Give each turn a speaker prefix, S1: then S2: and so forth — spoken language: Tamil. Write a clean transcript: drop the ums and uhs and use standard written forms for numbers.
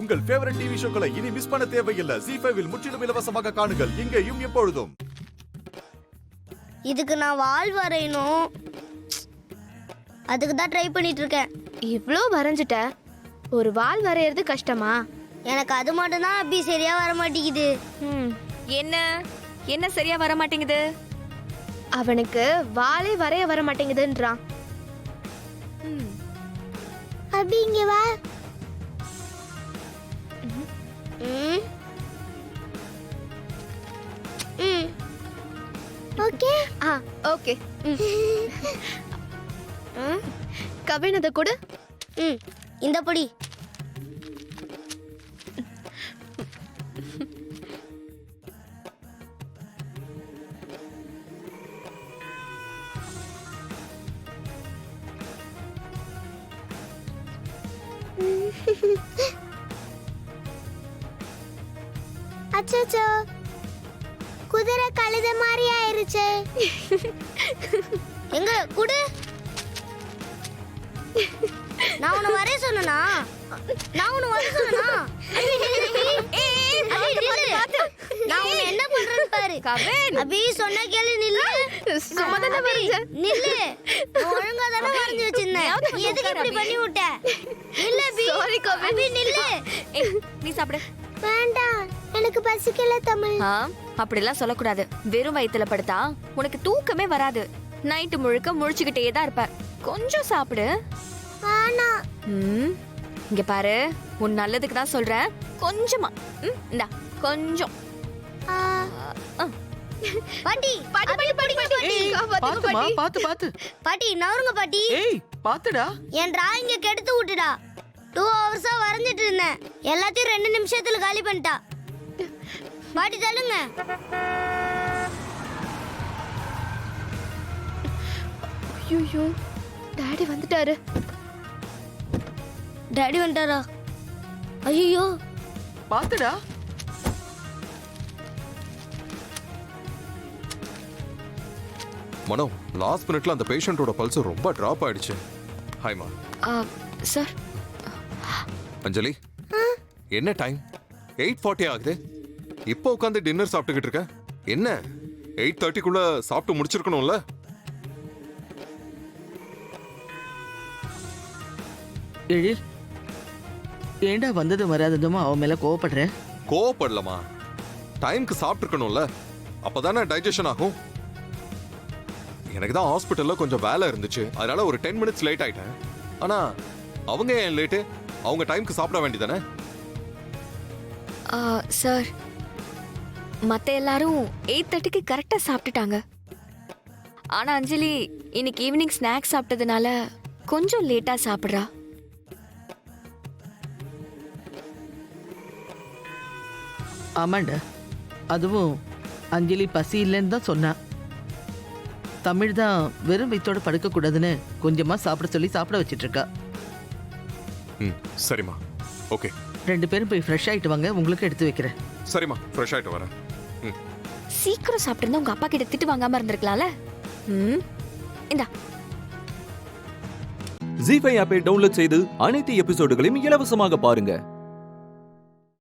S1: உங்கள் ஃபேவரட் டிவி ஷோக்களை இனி மிஸ் பண்ண தேவையில்லை. ZEE5 இல் முற்றிலும் இலவசமாக காணுங்கள். இங்கேயும் எப்பொழுதும்.
S2: இதுக்கு நான் வால் வரையணும். அதுக்கு தான் ட்ரை பண்ணிட்டு இருக்கேன்.
S3: இவ்ளோ வரைஞ்சிட்ட, ஒரு வால் வரையறது கஷ்டமா?
S2: எனக்கு அது மட்டும் தான் அப்படி சரியா வர மாட்டேங்குது.
S4: என்ன சரியா வர மாட்டேங்குது?
S3: அவனுக்கு வாலே வரைய வர மாட்டேங்குதுன்றான்.
S2: அப்படி இங்க வா. Okay
S3: okay. கவின் அதை கொடு.
S2: இந்த பொடி. அச்சோ, குதிரை கழுத மாதிரி ஆயிருச்சு. எங்க குடு. நான் உன்னை வரைய சொன்னா நான் உன்னை என்ன பண்றேன்னு பாரு. அபி சொன்ன கேளு. நில்லு. நில்லு. ஒழுங்கா தானே வரைஞ்சு வச்சிருந்தேன். நீ எதுக்கு இப்படி பண்ணி விட்ட? இல்ல அபி நில்லு.
S4: நீ சாப்பிடு.
S2: வேண்டாம், எனக்கு பசிக்கல தமிழ்.
S4: அப்படிலாம் சொல்லக்கூடாது. வெறும் வயித்துல படுத்தா உனக்கு தூக்கமே வராது. நைட்டு முழுக்க முழிச்சுக்கிட்டே தான் இருப்ப. கொஞ்சம் சாப்பிடு. இங்க பாரு, உன் நல்லதுக்கு தான் சொல்றேன். கொஞ்சமா இந்தா, கொஞ்சம்.
S2: பாட்டி பாட்டி நவருங்க பாட்டி.
S5: பாத்துடா,
S2: என் டிராயிங்க கெடுத்து விட்டுடா. 2 ஹவர்ஸா வரைஞ்சிட்டு இருந்தேன். எல்லாத்தையும் 2 நிமிஷத்துல காலி பண்ணிட்டா. பாட்டி தள்ளுங்க.
S3: ஐயோ, டாடி வந்துட்டாரு.
S2: டாடி வந்துட்டாரா? ஐயோ,
S5: பாத்துடா.
S1: மனோ, லாஸ்ட் மினிட்ல அந்த பேஷண்டோட பல்ஸ் ரொம்ப டிராப் ஆயிடுச்சு. ஹாய்மா.
S4: சார்.
S1: அஞ்சலி, என்ன டைம்? 8:40 ஆகுது. இப்போ உட்காந்து டின்னர் சாப்பிட்டுக்கிட்டு இருக்க. என்ன 8:30க்குள்ள சாப்பிட்டு முடிச்சிருக்கணும்ல?
S5: எழில், ஏண்டா வந்ததும் வராததும் அவன் மேல கோவப்படுற?
S1: கோவப்படலமா, டைம்க்கு சாப்பிட்டுருக்கணும்ல, அப்பதானே டைஜஷன் ஆகும். எனக்கு தான் ஹாஸ்பிட்டல்ல கொஞ்சம் வேலை இருந்துச்சு, அதனால ஒரு 10 மினிட்ஸ் லேட் ஆயிட்டேன். ஆனா அவங்க ஏன் லேட்டு? அவங்க டைம்க்கு சாப்பிட வேண்டியதானே?
S4: சார், மத்த எல்லாரும் 8:30க்கு கரெக்டா சாப்பிட்டுட்டாங்க. ஆனா அஞ்சலி இன்னைக்கு ஈவினிங் ஸ்நாக்ஸ் சாப்பிட்டதுனால கொஞ்சம் லேட்டா சாப்பிடுறா.
S5: ஆமாண்டா, அதுவும் அஞ்சலி பசி இல்லைன்னு தான் சொன்னா. தமிழ் தான் வெறும் வயித்தோட படுக்க கூடாதுன்னு கொஞ்சமா சாப்பிட சொல்லி சாப்பிட வச்சிட்டு இருக்கா.
S1: சரிம்மா, ஓகே.
S5: 2 பேரும் போய் ஃப்ரெஷ் ஆயிட்டு வாங்க, உங்களுக்கு எடுத்து வைக்கிறேன்.
S1: சரிம்மா, ஃப்ரெஷ் ஆயிட்டு வரேன்.
S4: சீக்கிரம் சாப்பிட்டு உங்க அப்பா கிட்ட திட்டு வாங்காம இருந்திருக்கலாம்ல. இந்தா.
S6: ZEE5 ஆப்பை டவுன்லோட் செய்து அனைத்து எபிசோடுகளையும் இலவசமாக பாருங்க.